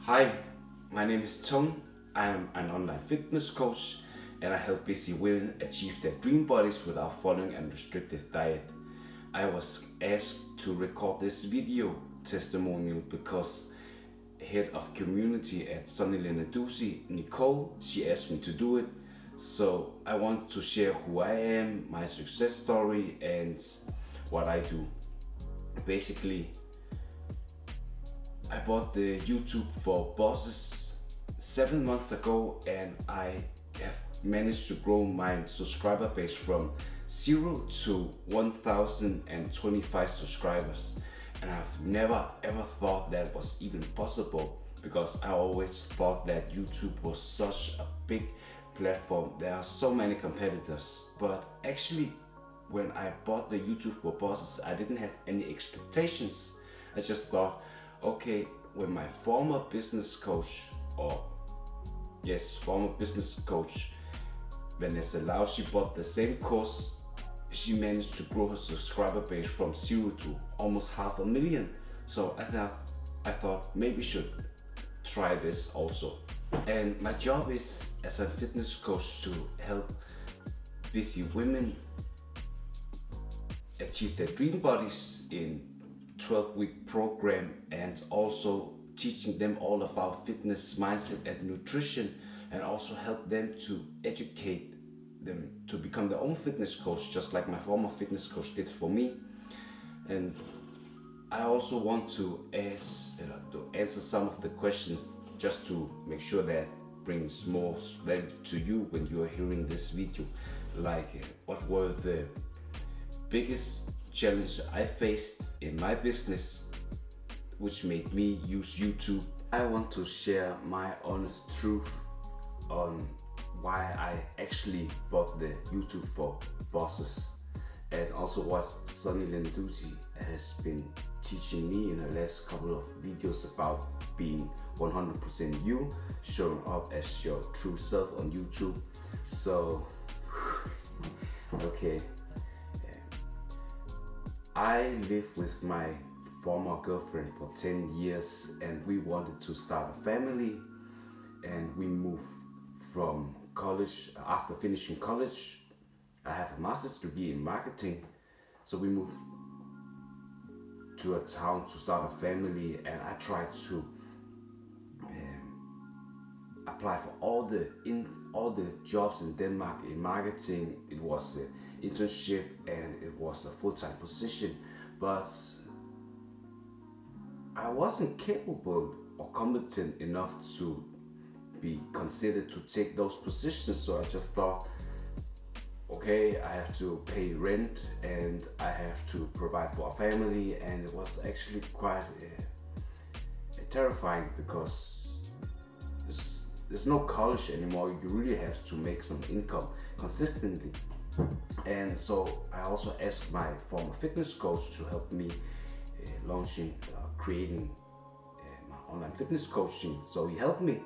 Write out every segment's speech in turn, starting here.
Hi, my name is Tuan. I am an online fitness coach and I help busy women achieve their dream bodies without following a restrictive diet. I was asked to record this video testimonial because head of community at Sunny Lenadusi, Nicole, she asked me to do it. So I want to share who I am, my success story and what I do. Basically, I bought the YouTube for Bosses 7 months ago and I have managed to grow my subscriber base from 0 to 1,025 subscribers, and I've never ever thought that was even possible because I always thought that YouTube was such a big platform. There are so many competitors, but actually when I bought the YouTube for Bosses, I didn't have any expectations. I just thought, okay, when my former business coach, Vanessa Lau, she bought the same course, she managed to grow her subscriber base from 0 to almost 500,000. So I thought maybe should try this also. And my job is as a fitness coach to help busy women achieve their dream bodies in 12-week program, and also teaching them all about fitness, mindset and nutrition, and also help them to educate them to become their own fitness coach, just like my former fitness coach did for me. And I also want to answer some of the questions just to make sure that brings more value to you when you are hearing this video, like what were the biggest challenge I faced in my business which made me use YouTube. I want to share my honest truth on why I actually bought the YouTube for Bosses, and also what Sunny Lenadusi has been teaching me in her last couple of videos about being 100% you, showing up as your true self on YouTube. So okay, I lived with my former girlfriend for 10 years and we wanted to start a family, and we moved from college. After finishing college, I have a master's degree in marketing, so we moved to a town to start a family, and I tried to apply for all the jobs in Denmark in marketing. It was an internship and it was a full-time position, but I wasn't capable or competent enough to be considered to take those positions. So I just thought, okay, I have to pay rent and I have to provide for a family, and it was actually quite terrifying because there's no college anymore. You really have to make some income consistently. And so I also asked my former fitness coach to help me creating my online fitness coaching. So he helped me,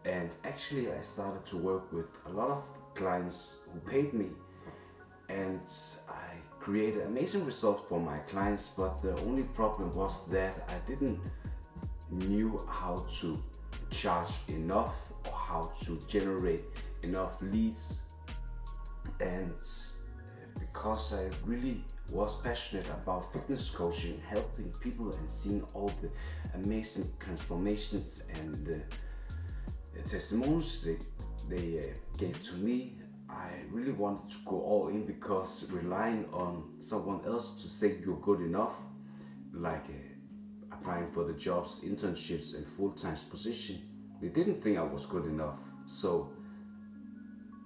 and actually I started to work with a lot of clients who paid me, and I created amazing results for my clients. But the only problem was that I didn't knew how to charge enough or how to generate enough leads. And because I really was passionate about fitness coaching, helping people and seeing all the amazing transformations and the testimonials they gave to me, I really wanted to go all in, because relying on someone else to say you're good enough, like applying for the jobs, internships and full-time position, they didn't think I was good enough. So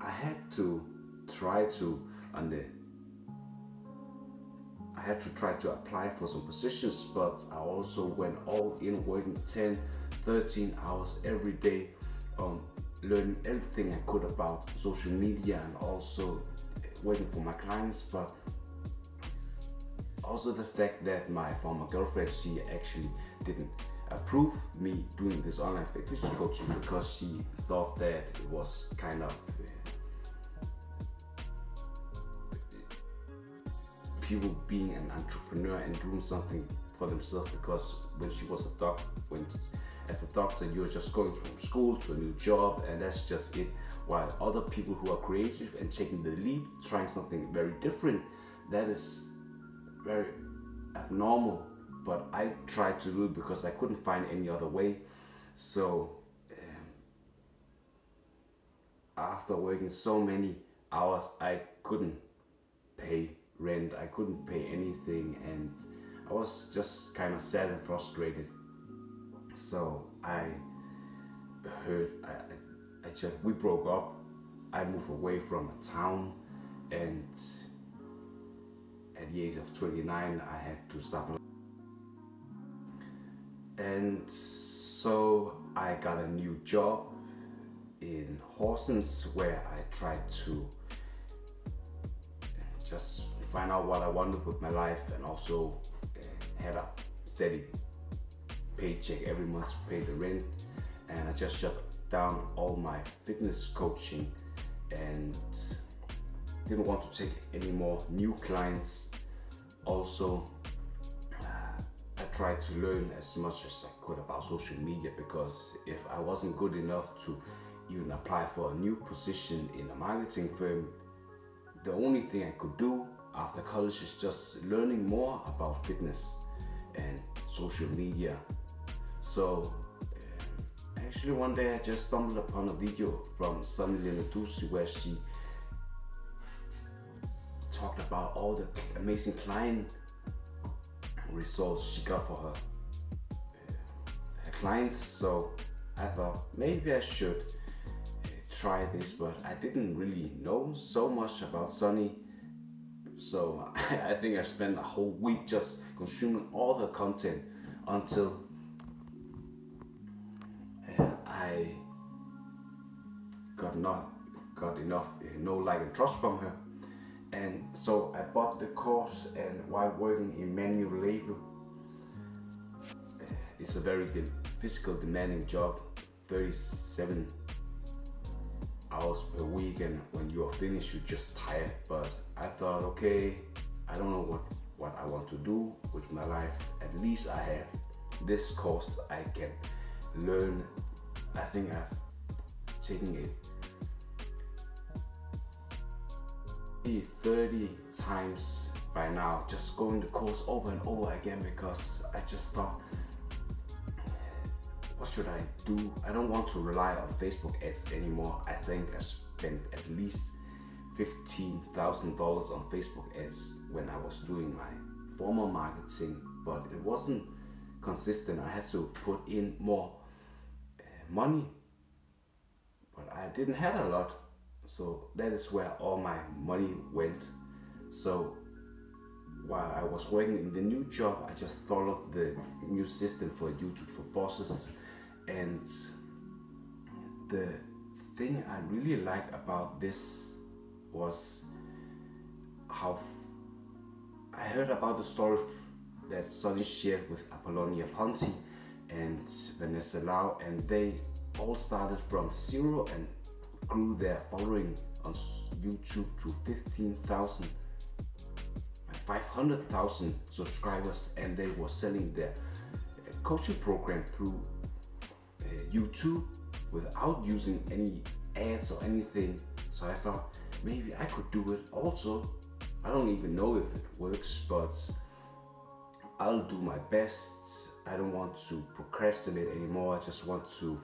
I had to try to apply for some positions, but I also went all in, working 10-13 hours every day on learning everything I could about social media, and also waiting for my clients. But also the fact that my former girlfriend, she actually didn't approve me doing this online fitness coaching because she thought that it was kind of people being an entrepreneur and doing something for themselves, because when she was as a doctor, you're just going from school to a new job, and that's just it. While other people who are creative and taking the leap, trying something very different, that is very abnormal. But I tried to do it because I couldn't find any other way. So after working so many hours, I couldn't pay rent, I couldn't pay anything, and I was just kind of sad and frustrated. So we broke up. I moved away from a town, and at the age of 29 I had to stop. And so I got a new job in Horsens, where I tried to just find out what I wanted with my life, and also had a steady paycheck every month to pay the rent. And I just shut down all my fitness coaching and didn't want to take any more new clients. Also, I tried to learn as much as I could about social media, because if I wasn't good enough to even apply for a new position in a marketing firm, the only thing I could do after college is just learning more about fitness and social media. So actually one day I just stumbled upon a video from Sunny Lenadusi where she talked about all the amazing client results she got for her clients. So I thought maybe I should try this, but I didn't really know so much about Sunny. So I think I spent a whole week just consuming all her content until I got enough know, like, and trust from her. And so I bought the course, and while working in manual labor, it's a very physical demanding job, 37 hours per week, and when you're finished you're just tired. But I thought, okay, I don't know what I want to do with my life. At least I have this course I can learn. I think I've taken it 30 times by now, just going the course over and over again, because I just thought, what should I do? I don't want to rely on Facebook ads anymore. I think I spent at least $15,000 on Facebook ads when I was doing my former marketing, but it wasn't consistent. I had to put in more money, but I didn't have a lot. So that is where all my money went. So while I was working in the new job, I just followed the new system for YouTube for bosses. And the thing I really liked about this was how I heard about the story that Sonny shared with Apollonia Ponti and Vanessa Lau, and they all started from zero and grew their following on YouTube to 15,000, 500,000 subscribers, and they were selling their coaching program through YouTube without using any ads or anything. So I thought maybe I could do it also. I don't even know if it works, but I'll do my best. I don't want to procrastinate anymore. I just want to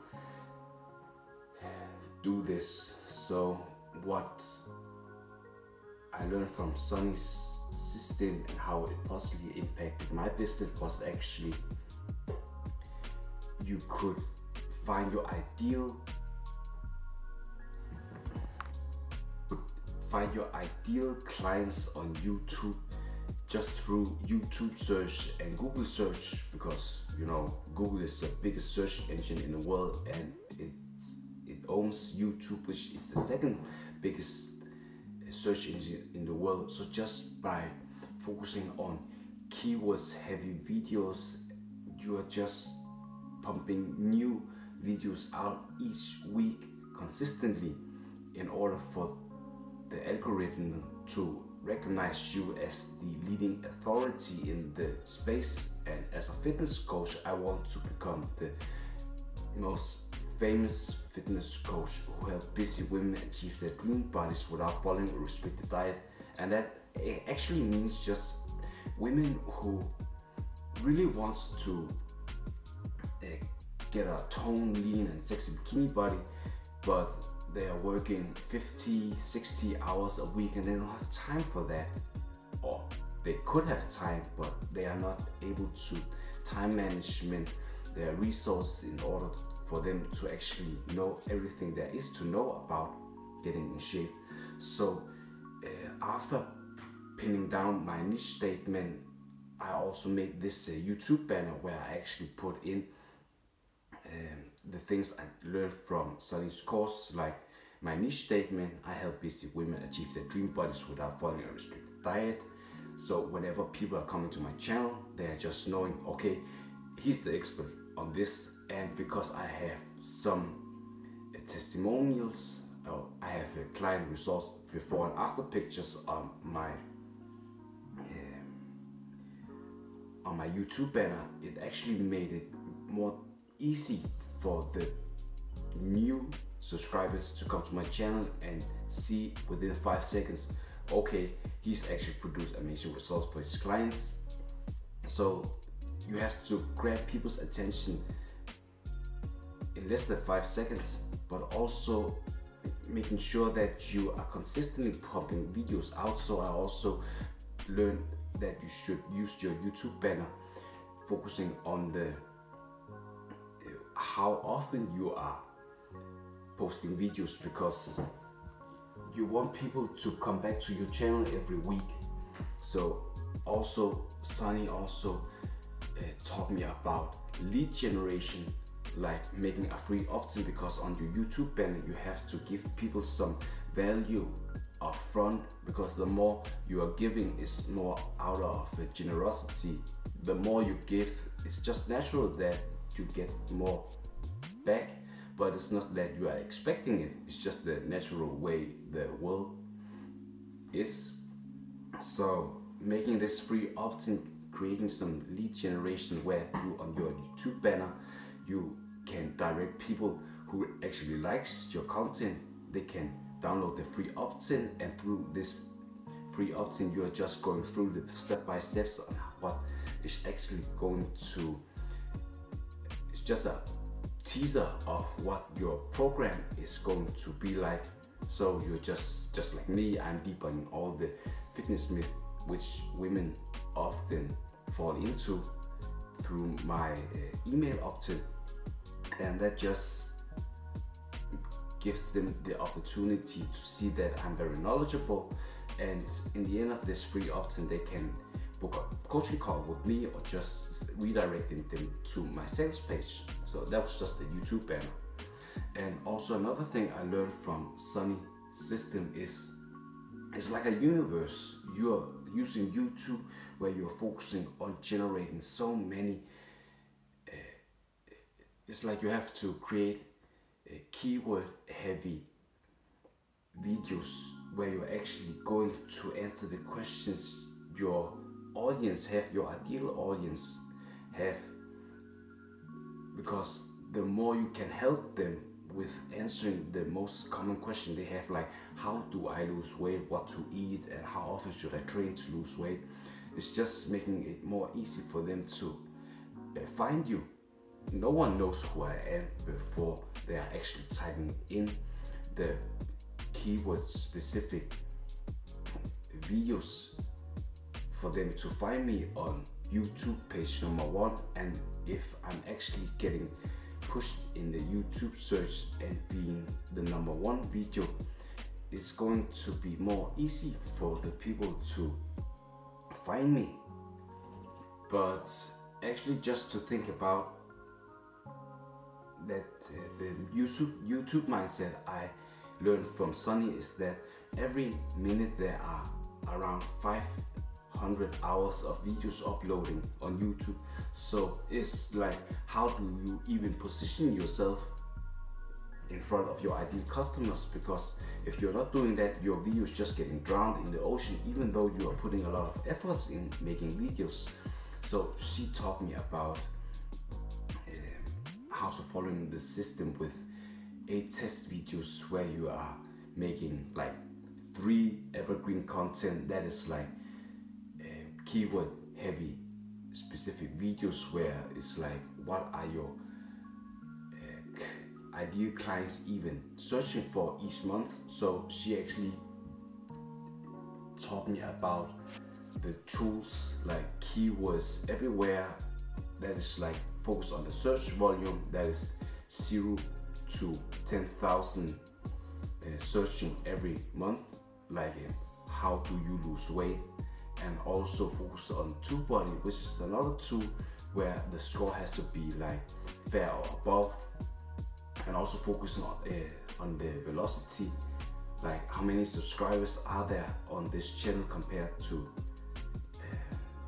do this. So what I learned from Sunny's system and how it possibly impacted my business was actually you could find your ideal clients on YouTube just through YouTube search and Google search, because you know Google is the biggest search engine in the world, and it owns YouTube, which is the second biggest search engine in the world. So just by focusing on keywords heavy videos, you are just pumping new videos out each week consistently in order for the algorithm to recognize you as the leading authority in the space. And as a fitness coach, I want to become the most famous fitness coach who help busy women achieve their dream bodies without following a restricted diet. And that actually means just women who really wants to get a toned, lean and sexy bikini body, but they are working 50, 60 hours a week and they don't have time for that. Or they could have time, but they are not able to time management their resources in order for them to actually know everything there is to know about getting in shape. So after pinning down my niche statement, I also made this YouTube banner where I actually put in the things I learned from Sunny's course, like my niche statement: I help busy women achieve their dream bodies without following a restricted diet. So whenever people are coming to my channel, they are just knowing, okay, he's the expert on this. And because I have some testimonials, I have client results before and after pictures on my YouTube banner, it actually made it more easy for the new subscribers to come to my channel and see within 5 seconds, okay, he's actually produced amazing results for his clients. So you have to grab people's attention in less than 5 seconds, but also making sure that you are consistently pumping videos out. So I also learned that you should use your YouTube banner focusing on the how often you are posting videos, because you want people to come back to your channel every week. So also Sunny also taught me about lead generation, like making a free opt-in, because on your YouTube banner you have to give people some value up front, because the more you are giving is more out of generosity. The more you give, it's just natural that you get more back, but it's not that you are expecting it, it's just the natural way the world is. So making this free opt-in, creating some lead generation where you on your YouTube banner you can direct people who actually likes your content, they can download the free opt-in, and through this free opt-in you are just going through the step-by-steps on what is actually going to, it's just a teaser of what your program is going to be like. So you're just like me, I'm debunking all the fitness myth which women often fall into through my email opt-in, and that just gives them the opportunity to see that I'm very knowledgeable. And in the end of this free opt-in, they can book a coaching call with me or just redirecting them to my sales page. So that was just the YouTube banner. And also another thing I learned from Sunny system is it's like a universe. You are using YouTube where you're focusing on generating so many it's like you have to create keyword heavy videos where you're actually going to answer the questions your audience have, your ideal audience have, because the more you can help them with answering the most common question they have, like how do I lose weight, what to eat, and how often should I train to lose weight, it's just making it more easy for them to find you. No one knows who I am before they are actually typing in the keyword specific videos for them to find me on YouTube page number 1. And if I'm actually getting pushed in the YouTube search and being the number 1 video, it's going to be more easy for the people to find me. But actually, just to think about that, the YouTube mindset I learned from Sunny is that every minute there are around 500 hours of videos uploading on YouTube. So it's like, how do you even position yourself in front of your ideal customers? Because if you're not doing that, your video is just getting drowned in the ocean, even though you are putting a lot of efforts in making videos. So she taught me about how to following the system with 8 test videos where you are making like 3 evergreen content that is like keyword heavy specific videos where it's like what are your ideal clients even searching for each month. So she actually taught me about the tools like keywords everywhere that is like focus on the search volume that is 0 to 10,000 searching every month, like how do you lose weight, and also focus on TubeBuddy, which is another tool where the score has to be like fair or above, and also focus on the velocity, like how many subscribers are there on this channel compared to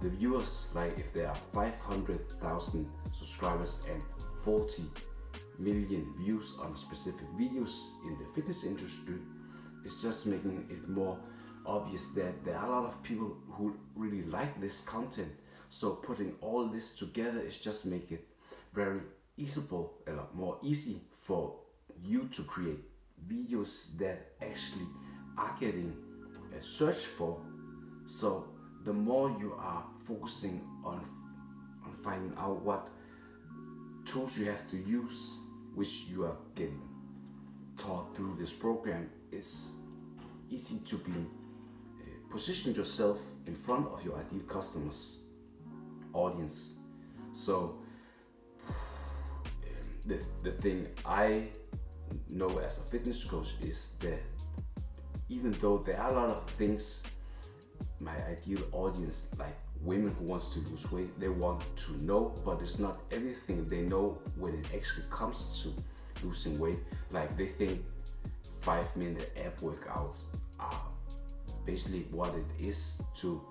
the viewers. Like if there are 500,000 subscribers and 40 million views on specific videos in the fitness industry, it's just making it more obvious that there are a lot of people who really like this content. So putting all this together is just make it very a lot more easy for you to create videos that actually are getting searched for. So the more you are focusing on finding out what tools you have to use, which you are getting taught through this program, it's easy to be position yourself in front of your ideal customers audience. So the thing I know as a fitness coach is that even though there are a lot of things my ideal audience, like women who wants to lose weight, they want to know, but it's not everything they know when it actually comes to losing weight. Like they think 5-minute ab workouts are basically what it is to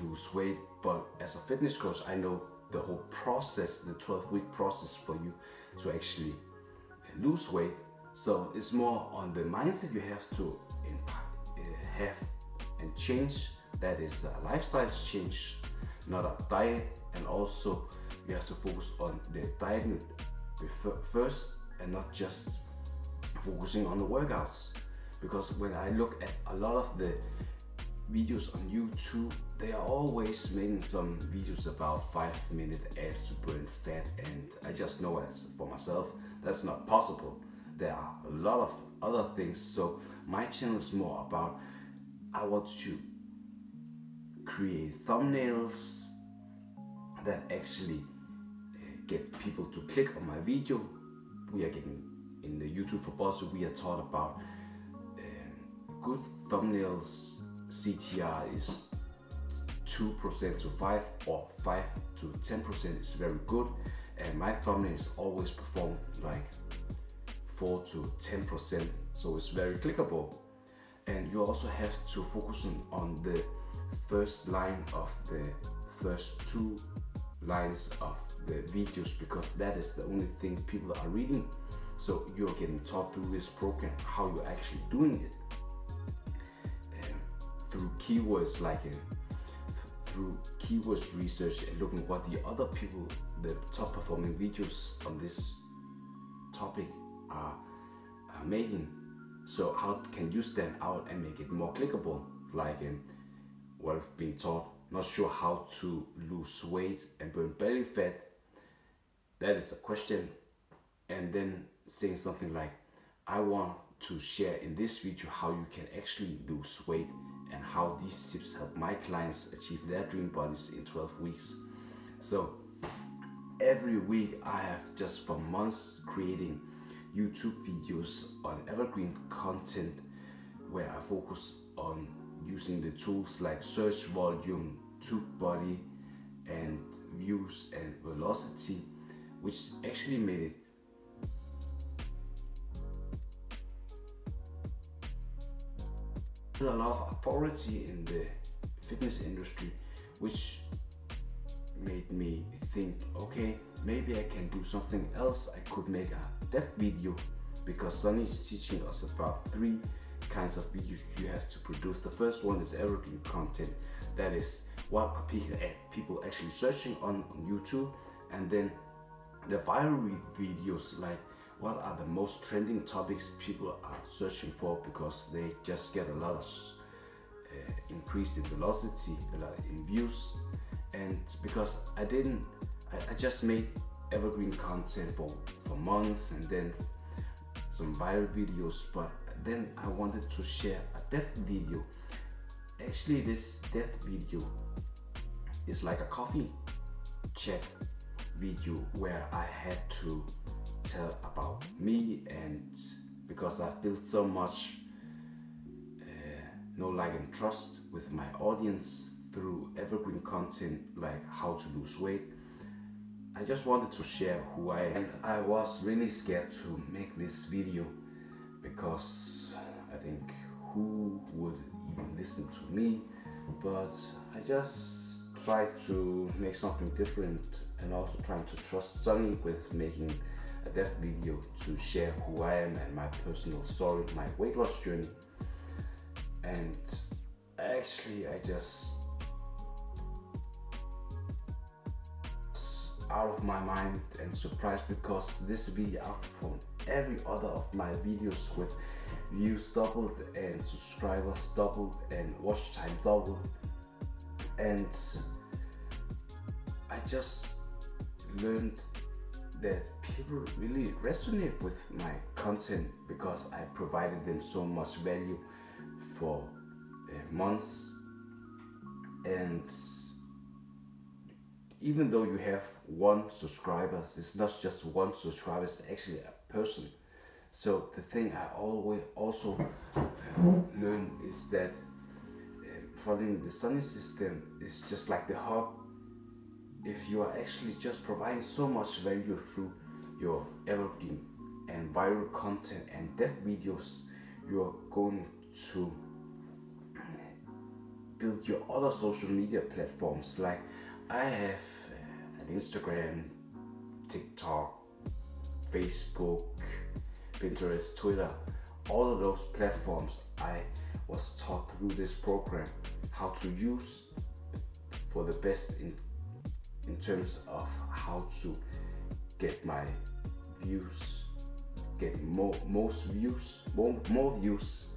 lose weight, but as a fitness coach I know the whole process, the 12-week process for you to actually lose weight. So it's more on the mindset you have to have and change. That is a lifestyle change, not a diet. And also you have to focus on the diet first and not just focusing on the workouts. Because when I look at a lot of the videos on YouTube, they are always making some videos about 5-minute abs to burn fat, and I just know as for myself that's not possible. There are a lot of other things. So my channel is more about, I want to create thumbnails that actually get people to click on my video. We are getting in the YouTube for Bodybuilding, we are taught about good thumbnails. CTR is 2% to 5 or 5 to 10% is very good, and my thumbnails always perform like 4 to 10%, so it's very clickable. And you also have to focus on the first line of the first 2 lines of the videos, because that is the only thing people are reading. So you're getting taught through this program how you're actually doing it through keywords, like through keywords research and looking what the other people, the top performing videos on this topic are making. So how can you stand out and make it more clickable? Like what I've been taught, not sure how to lose weight and burn belly fat. That is a question. And then saying something like, I want to share in this video how you can actually lose weight and how these tips help my clients achieve their dream bodies in 12 weeks. So every week I have just for months creating YouTube videos on evergreen content where I focus on using the tools like search volume, TubeBuddy, and views and velocity, which actually made it a lot of authority in the fitness industry, which made me think, okay, maybe I can do something else. I could make a depth video, because Sunny is teaching us about 3 kinds of videos you have to produce. The first one is evergreen content, that is what are people actually searching on YouTube, and then the viral videos, like what are the most trending topics people are searching for, because they just get a lot of increase in velocity, a lot in views. And because I just made evergreen content for months, and then some viral videos, but then I wanted to share a death video. Actually, this death video is like a coffee chat video where I had to tell about me, and because I've built so much know, like, and trust with my audience through evergreen content like how to lose weight, I just wanted to share who I am. And I was really scared to make this video because I think who would even listen to me, but I just tried to make something different, and also trying to trust Sunny with making a death video to share who I am and my personal story, my weight loss journey. And actually I just out of my mind and surprised, because this video outperformed every other of my videos, with views doubled and subscribers doubled and watch time doubled. And I just learned that people really resonate with my content, because I provided them so much value for months. And even though you have one subscriber, it's not just one subscriber, it's actually a person. So the thing I always also learn is that following the Sunny system is just like the hub. If you are actually just providing so much value through your evergreen and viral content and death videos, you are going to build your other social media platforms. Like I have an Instagram, TikTok, Facebook, Pinterest, Twitter. All of those platforms I was taught through this program how to use for the best in terms of how to get my views, get more views,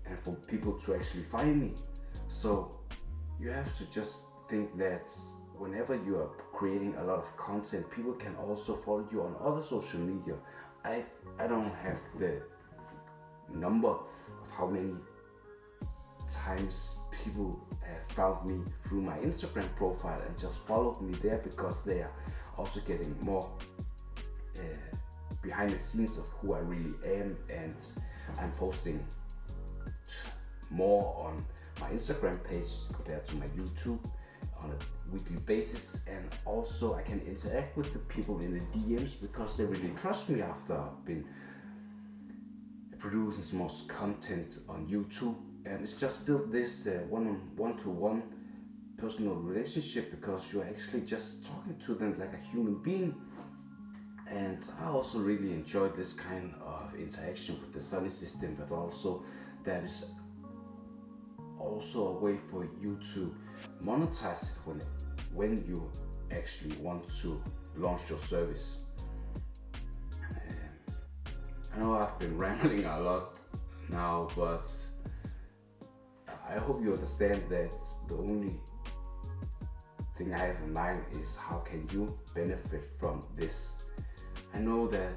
and for people to actually find me. So you have to just think that whenever you are creating a lot of content, people can also follow you on other social media. I don't have the number of how many times people have found me through my Instagram profile and just followed me there, because they are also getting more behind the scenes of who I really am. And I'm posting more on my Instagram page compared to my YouTube on a weekly basis. And also I can interact with the people in the DMs, because they really trust me after I've been producing some more content on YouTube. And it's just built this one-to-one personal relationship, because you're actually just talking to them like a human being. And I also really enjoy this kind of interaction with the Sunny system, but also that is also a way for you to monetize it when you actually want to launch your service. I know I've been rambling a lot now, but I hope you understand that the only thing I have in mind is how can you benefit from this. I know that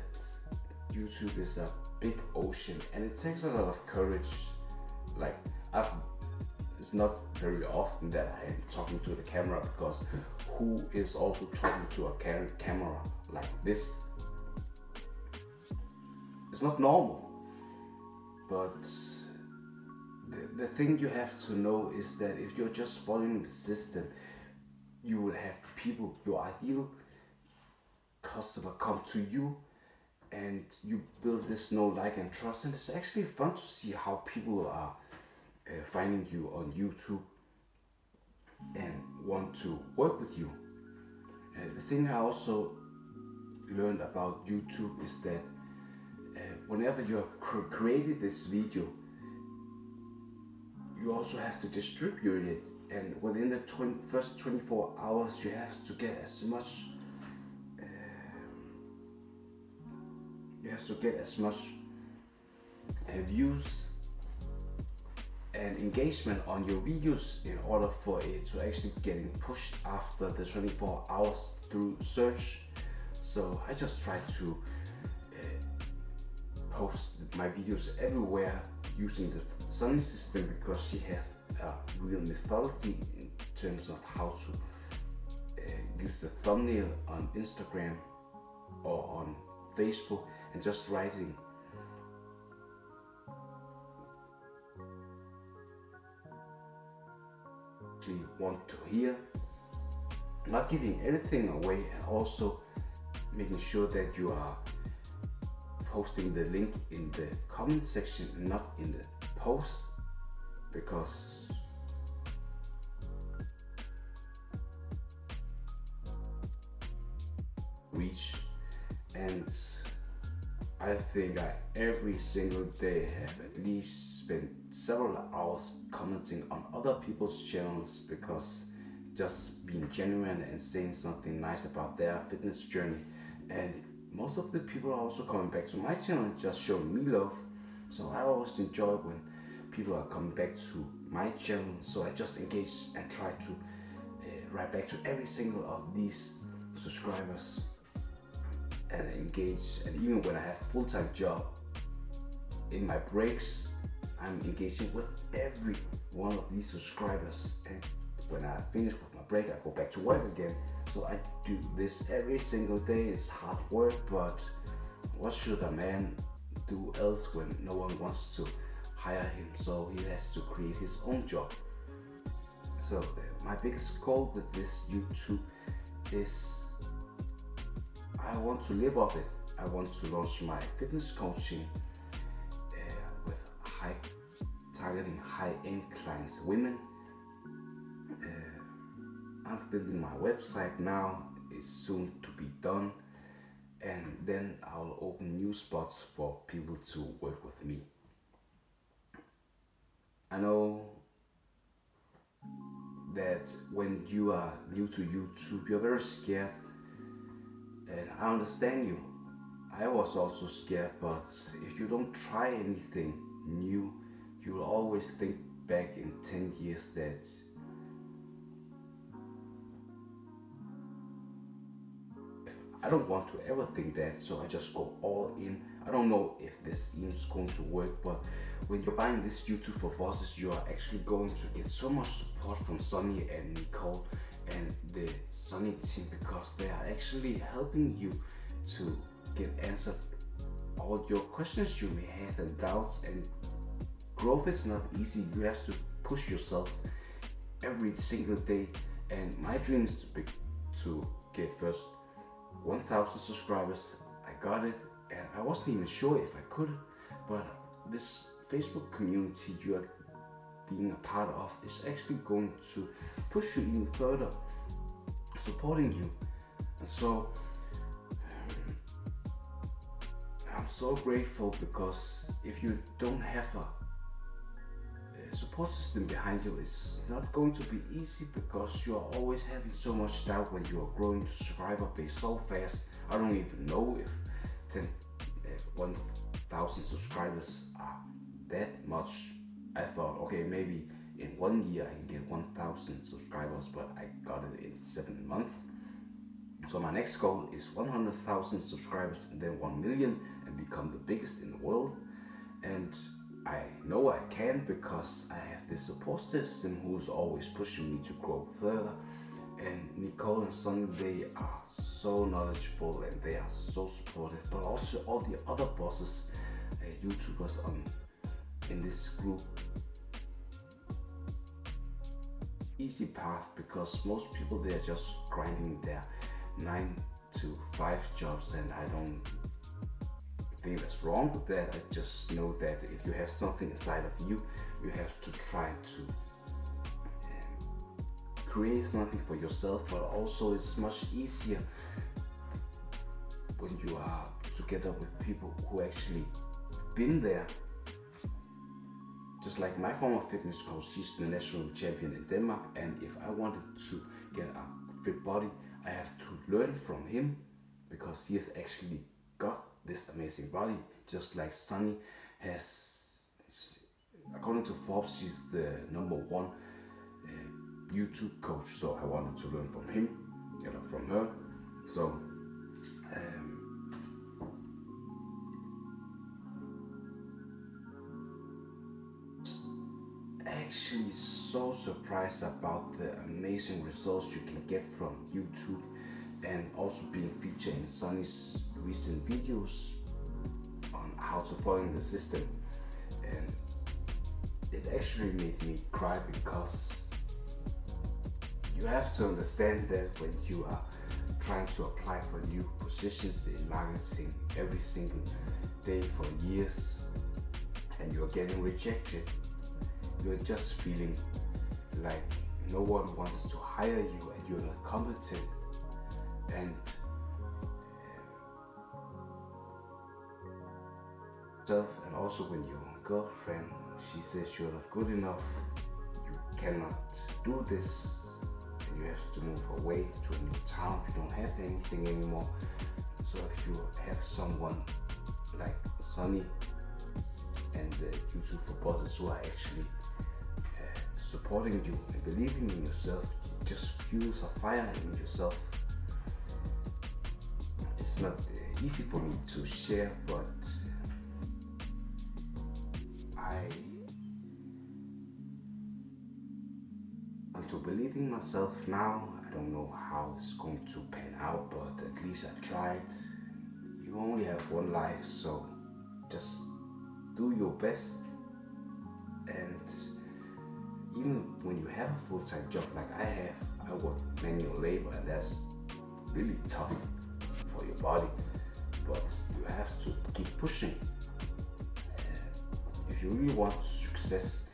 YouTube is a big ocean and it takes a lot of courage. Like it's not very often that I am talking to the camera, because who is also talking to a camera like this? It's not normal. But the thing you have to know is that if you're just following the system, you will have people, your ideal customer, come to you, and you build this know, like, and trust. And it's actually fun to see how people are finding you on YouTube and want to work with you. The thing I also learned about YouTube is that whenever you have created this video, you also have to distribute it, and within the first 24 hours you have to get as much you have to get as much views and engagement on your videos in order for it to actually getting pushed after the 24 hours through search. So I just try to post my videos everywhere using the Sunny system, because she has a real methodology in terms of how to use the thumbnail on Instagram or on Facebook and just writing want to hear, not giving everything away, and also making sure that you are posting the link in the comment section and not in the post, because reach. And I think I every single day have at least spent several hours commenting on other people's channels, because just being genuine and saying something nice about their fitness journey. And most of the people are also coming back to my channel and just showing me love. So I always enjoy when people are coming back to my channel. So I just engage and try to write back to every single of these subscribers and engage. And even when I have a full-time job, in my breaks, I'm engaging with every one of these subscribers. And when I finish with my break, I go back to work again. So I do this every single day. It's hard work, but what should a man do else when no one wants to hire him? So he has to create his own job. So my biggest goal with this YouTube is I want to live off it. I want to launch my fitness coaching with targeting high-end clients, women. I'm building my website now. It's soon to be done, and then I'll open new spots for people to work with me. I know that when you are new to YouTube, you're very scared, and I understand you. I was also scared, but if you don't try anything new, you will always think back in 10 years that I don't want to ever think that, so I just go all in. I don't know if this is going to work, but when you're buying this YouTube for Bosses, you are actually going to get so much support from Sunny and Nicole and the Sunny team, because they are actually helping you to get answered all your questions you may have and doubts. And growth is not easy. You have to push yourself every single day. And my dream is to get first 1,000 subscribers. I got it, and I wasn't even sure if I could, but this Facebook community you are being a part of is actually going to push you even further, supporting you. And so I'm so grateful, because if you don't have a support system behind you, it's not going to be easy, because you are always having so much doubt when you are growing the subscriber base so fast. I don't even know if 1,000 subscribers are that much. I thought, okay, maybe in 1 year I can get 1,000 subscribers, but I got it in 7 months. So my next goal is 100,000 subscribers and then 1 million, and become the biggest in the world. And I know I can, because I have this support system who's always pushing me to grow further. And Nicole and Sunny, they are so knowledgeable and they are so supportive, but also all the other bosses, YouTubers in this group. Easy path, because most people, they are just grinding their 9 to 5 jobs, and I don't think that's wrong with that. I just know that if you have something inside of you, you have to try to create something for yourself. But also it's much easier when you are together with people who actually been there. Just like my former fitness coach, he's the national champion in Denmark, and if I wanted to get a fit body, I have to learn from him, because he has actually got this amazing body, just like Sunny has. According to Forbes, she's the #1 YouTube coach, so I wanted to learn from him, from her. So actually so surprised about the amazing results you can get from YouTube, and also being featured in Sunny's recent videos on how to follow the system. And it actually made me cry, because you have to understand that when you are trying to apply for new positions in marketing every single day for years, and you're getting rejected, you're just feeling like no one wants to hire you and you're not competent. And and also when your girlfriend, she says you're not good enough, you cannot do this, and you have to move away to a new town, you don't have anything anymore. So if you have someone like Sunny and the YouTube for Bosses who are actually supporting you and believing in yourself, it just fuels a fire in yourself. It's not easy for me to share, but I want to believe in myself now. I don't know how it's going to pan out, but at least I tried. You only have one life, so just do your best. And even when you have a full-time job like I have, I work manual labor, and that's really tough for your body, but you have to keep pushing. If you really want success,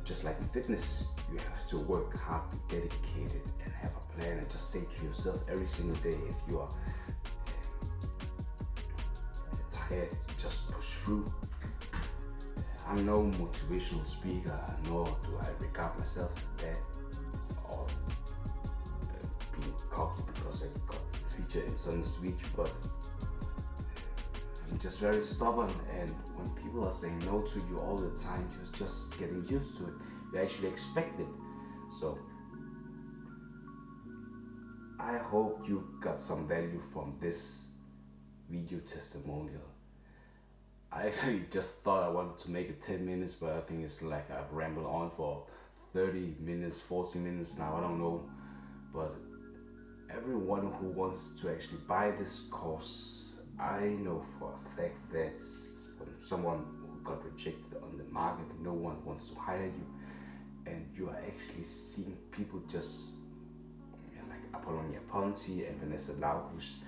just like in fitness, you have to work hard, be dedicated, and have a plan, and just say to yourself every single day, if you are tired, just push through. I'm no motivational speaker, nor do I regard myself as that, or being cocky because I got featured in Sun's video, but I'm just very stubborn, and when people are saying no to you all the time, you're just getting used to it. You actually expect it. So I hope you got some value from this video testimonial. I actually just thought I wanted to make it 10 minutes, but I think it's like I've rambled on for 30 minutes, 40 minutes now, I don't know. But everyone who wants to actually buy this course, I know for a fact that when someone who got rejected on the market, no one wants to hire you. And you are actually seeing people just like Apollonia Ponti and Vanessa Lau, who's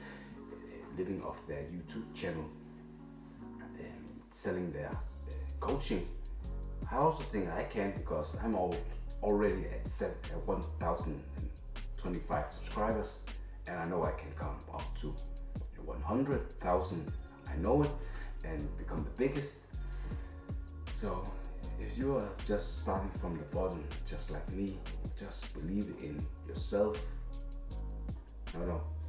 living off their YouTube channel, selling their coaching. I also think I can, because I'm already at 1,025 subscribers, and I know I can come up to 100,000. I know it, and become the biggest. So if you are just starting from the bottom, just like me, just believe in yourself.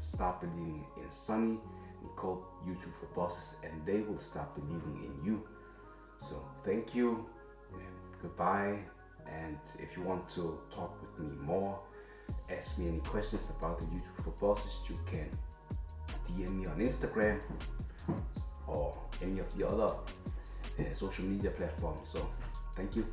Start believing in Sunny, called YouTube for Bosses, and they will start believing in you. So thank you, goodbye, and if you want to talk with me more, ask me any questions about the YouTube for Bosses, you can DM me on Instagram or any of the other social media platforms. So thank you.